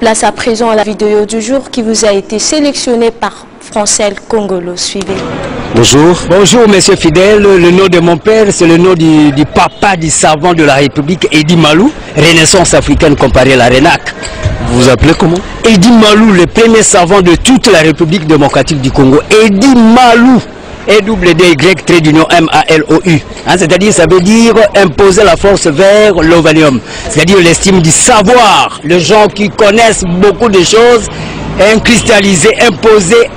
Place à présent à la vidéo du jour qui vous a été sélectionnée par Francel Congolo. Suivez. Bonjour. Bonjour, monsieur Fidèle. Le nom de mon père, c'est le nom du papa du savant de la République, Edi Malou, Renaissance africaine comparée à la RENAC. Vous vous appelez comment? Edi Malou, le premier savant de toute la République démocratique du Congo. Edi Malou. E-W-D-Y-M-A-L-O-U. C'est-à-dire, ça veut dire imposer la force vers l'ovalium. C'est-à-dire l'estime du savoir. Les gens qui connaissent beaucoup de choses, cristalliser, imposer,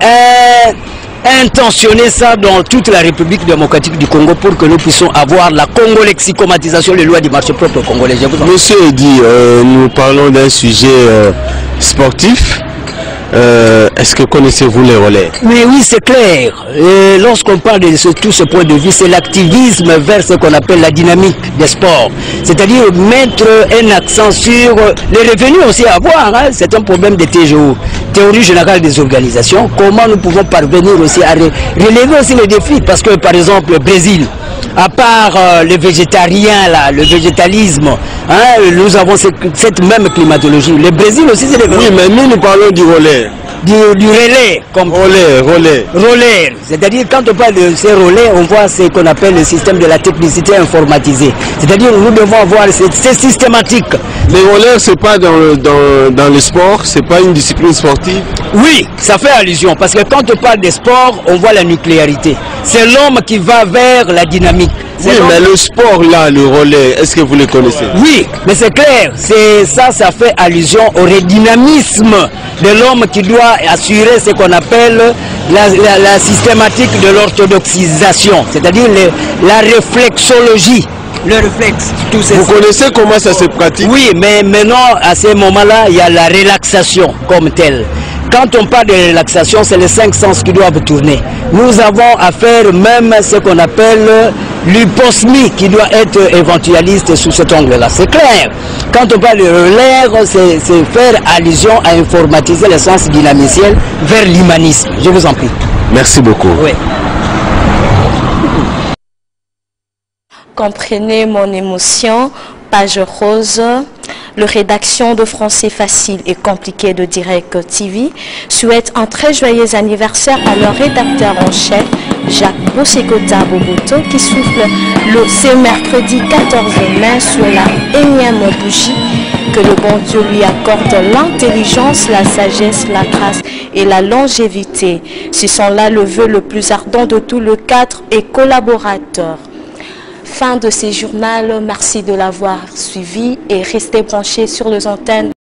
intentionner ça dans toute la République démocratique du Congo pour que nous puissions avoir la congolexicomatisation, les lois du marché propre congolais. Monsieur Edi, nous parlons d'un sujet sportif. Est-ce que connaissez-vous les relais? Mais oui, c'est clair. Lorsqu'on parle de tout ce point de vue, c'est l'activisme vers ce qu'on appelle la dynamique des sports. C'est-à-dire mettre un accent sur les revenus aussi à avoir. C'est un problème de TGO, théorie générale des organisations. Comment nous pouvons parvenir aussi à relever aussi les défis? Parce que par exemple, le Brésil, à part le végétarien, là, le végétalisme, nous avons cette même climatologie. Le Brésil aussi, c'est le... Oui, mais nous parlons du relais. Du relais, comme relais. C'est-à-dire quand on parle de ces relais, on voit ce qu'on appelle le système de la technicité informatisée. C'est-à-dire nous devons avoir c'est systématique. Les relais, c'est pas dans le sport, c'est pas une discipline sportive. Oui, ça fait allusion parce que quand on parle des sports, on voit la nucléarité. C'est l'homme qui va vers la dynamique. Oui, mais le sport là, le relais, est-ce que vous le connaissez? Oui, mais c'est clair, ça fait allusion au redynamisme de l'homme qui doit assurer ce qu'on appelle la systématique de l'orthodoxisation, c'est-à-dire la réflexologie. Le réflexe, tout ça. Vous connaissez comment ça se pratique? Oui, mais maintenant, à ce moment-là, il y a la relaxation comme telle. Quand on parle de relaxation, c'est les 5 sens qui doivent tourner. Nous avons à faire même ce qu'on appelle l'hyposmie qui doit être éventualiste sous cet angle-là. C'est clair. Quand on parle de relais, c'est faire allusion à informatiser le sens dynamiciel vers l'humanisme. Je vous en prie. Merci beaucoup. Oui. Comprenez mon émotion, page rose. Le rédaction de Français facile et compliqué de Direct TV souhaite un très joyeux anniversaire à leur rédacteur en chef, Jacques Bosekota Boboto, qui souffle ce mercredi 14 mai sur la énième bougie. Que le bon Dieu lui accorde l'intelligence, la sagesse, la grâce et la longévité. Ce sont là le vœu le plus ardent de tout le cadre et collaborateurs. Fin de ces journaux, merci de l'avoir suivi et restez branchés sur les antennes.